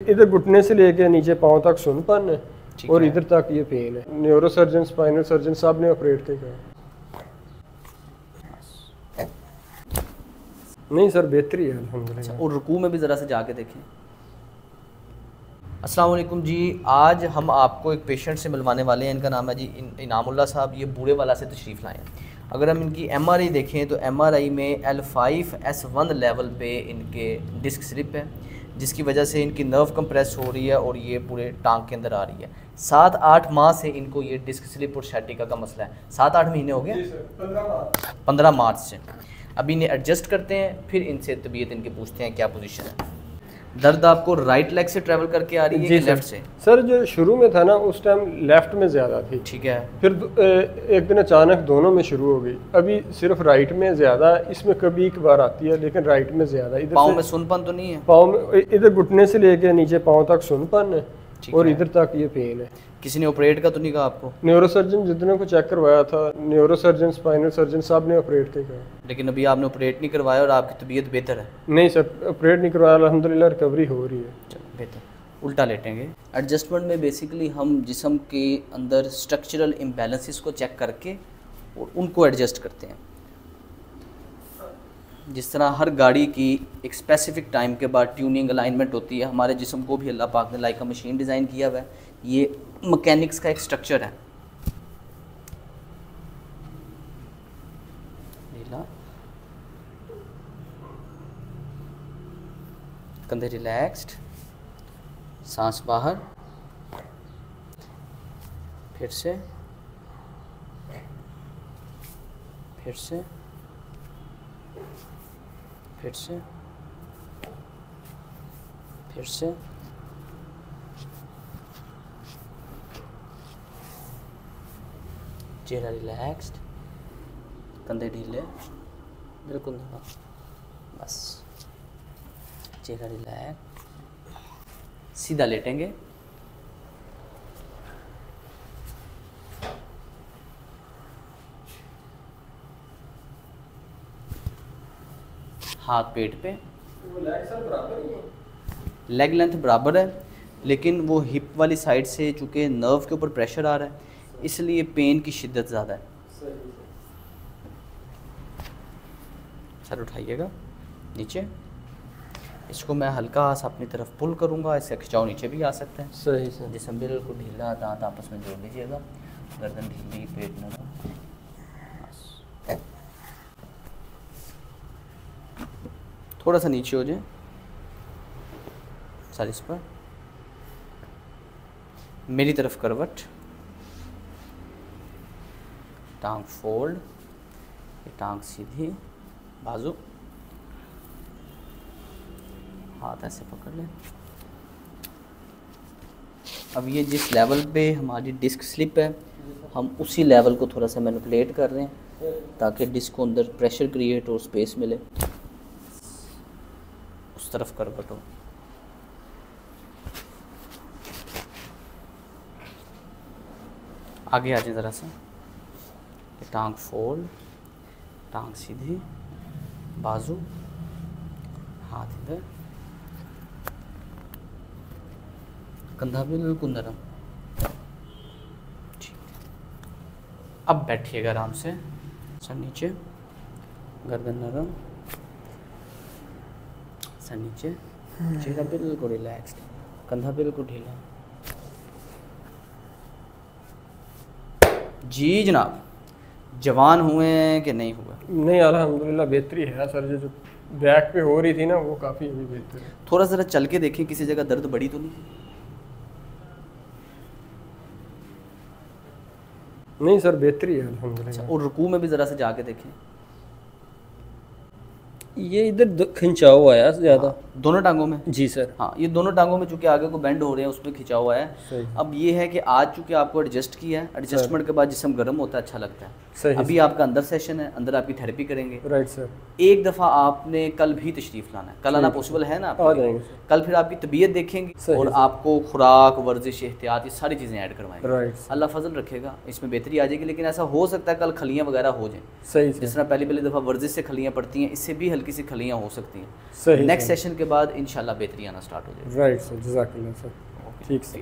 इधर घुटने से लेके नीचे पाँव तक सुनपन है और इधर तक ये पेन है। न्यूरो सर्जन, स्पाइनल सर्जन सब ने ऑपरेट किया। नहीं सर, बेहतरी है अल्हम्दुलिल्लाह। और रुकू में भी ज़रा से जाके देखें। अस्सलाम वालेकुम जी, आज हम आपको एक पेशेंट से मिलवाने वाले हैं। इनका नाम है जी इनामुल्लाह साहब। ये बूढ़े वाला से तशरीफ़ लाए हैं। अगर हम इनकी MRI देखें तो MRI में L5S1 लेवल पे इनके डिस्क स्लिप है, जिसकी वजह से इनकी नर्व कंप्रेस हो रही है और ये पूरे टांग के अंदर आ रही है। 7-8 माह से इनको ये डिस्क स्लिप और सैटिका का मसला है। 7-8 महीने हो गए, 15 मार्च से। अभी इन्हें एडजस्ट करते हैं, फिर इनसे तबीयत इनकी पूछते हैं क्या पोजीशन है। दर्द आपको राइट लेग से ट्रैवल करके आ रही है कि लेफ्ट से? सर जो शुरू में था ना उस टाइम लेफ्ट में ज़्यादा थी, ठीक है। फिर एक दिन अचानक दोनों में शुरू हो गई। अभी सिर्फ राइट में ज़्यादा, इसमें कभी एक बार आती है लेकिन राइट में ज़्यादा। इधर पाँव में सुनपन तो नहीं है? पाँव में इधर घुटने से लेके नीचे पाँव तक सुनपन है और इधर तक ये पेन है। किसी ने ऑपरेट का तो नहीं कहा आपको? न्यूरो सर्जन जितने को चेक करवाया था, न्यूरो सर्जन, स्पाइनल सर्जन सब ने ऑपरेट किया। लेकिन अभी आपने ऑपरेट नहीं करवाया और आपकी तबीयत बेहतर है? नहीं सर, ऑपरेट नहीं करवाया, अल्हम्दुलिल्लाह रिकवरी हो रही है। चलो बेहतर। उल्टा लेटेंगे। एडजस्टमेंट में बेसिकली हम जिस्म के अंदर स्ट्रक्चरल इम्बैलेंसेस को चेक करके और उनको एडजस्ट करते हैं। जिस तरह हर गाड़ी की एक स्पेसिफिक टाइम के बाद ट्यूनिंग अलाइनमेंट होती है, हमारे जिस्म को भी अल्लाह पाक ने लाइक अ मशीन डिज़ाइन किया हुआ है। ये मैकेनिक्स का एक स्ट्रक्चर है। कंधे रिलैक्स्ड, सांस बाहर, फिर से, फिर से, फिर से, फिर से, चेहरा रिलैक्स्ड, कंधे ढीले, बिल्कुल नहीं, बस चेहरा रिलैक्स। सीधा लेटेंगे, हाथ पेट पे, लेग लेंथ बराबर है, लेकिन वो हिप वाली साइड से चूँकि नर्व के ऊपर प्रेशर आ रहा है इसलिए पेन की शिद्दत ज़्यादा है। सर उठाइएगा नीचे, इसको मैं हल्का सा अपनी तरफ पुल करूँगा, इसका खिंचाव नीचे भी आ सकता है। सही सर। जिसम बिल्कुल ढीला, दांत आपस में जोड़ लीजिएगा, गर्दन ढीली, पेट नरम। थोड़ा सा नीचे हो जाए सर, इस पर मेरी तरफ करवट, टांग फोल्ड, टांग सीधी, बाजू, हाथ ऐसे पकड़ लें। अब ये जिस लेवल पे हमारी डिस्क स्लिप है हम उसी लेवल को थोड़ा सा मैनिपुलेट कर रहे हैं ताकि डिस्क को अंदर प्रेशर क्रिएट और स्पेस मिले। उस तरफ करवट हो, आगे आ जाए ज़रा सा, टांग फोल्ड, टांग सीधी, बाजू, हाथ इधर, कंधा बिल्कुल नरम। ठीक, अब बैठिएगा आराम से, सर नीचे, गर्दन नरम, सर नीचे, चेहरा बिल्कुल रिलैक्स्ड, कंधा बिल्कुल ढीला। जी जनाब, जवान हुए हैं कि नहीं हुए? नहीं अल्हम्दुलिल्लाह बेहतरी है सर। जो बैक पे हो रही थी ना वो काफ़ी अभी बेहतर है। थोड़ा ज़रा चल के देखें, किसी जगह दर्द बढ़ी तो नहीं? नहीं सर, बेहतरी है अल्हम्दुलिल्लाह। और रुकू में भी ज़रा से जाके देखें। ये इधर खिंचाव आया ज़्यादा। हाँ, दोनों टांगों में? जी सर। हाँ, ये दोनों टांगों में चूँकि आगे को बेंड हो रहे हैं उसमें खिंचा हुआ है। अब ये है कि आज चूँकि आपको एडजस्ट किया है, एडजस्टमेंट के बाद जिस्म गर्म होता है, अच्छा लगता है। सही। अभी आपका अंदर सेशन है, अंदर आपकी थेरेपी करेंगे। Right sir. एक दफ़ा आपने कल भी तशरीफ़ लाना है। कल आना पॉसिबल है ना? आ जाएंगे। कल फिर आपकी तबीयत देखेंगे और आपको खुराक, वर्जिश, एहतियात ये सारी चीज़ें ऐड करवाएंगे। राइट। अल्लाह फजल रखेगा, इसमें बेहतरी आ जाएगी। लेकिन ऐसा हो सकता है कल खलियाँ वगैरह हो जाएँ। सही। जिस तरह पहली दफ़ा वर्जिश से खलियाँ पड़ती हैं, इससे भी हल्की हल्की सी खलियाँ हो सकती हैं। सही, नेक्स्ट सेशन के बाद इंशाल्लाह बेहतरी आना स्टार्ट हो जाएगी। राइट सर, जज़ाकल्लाह सर। ठीक है।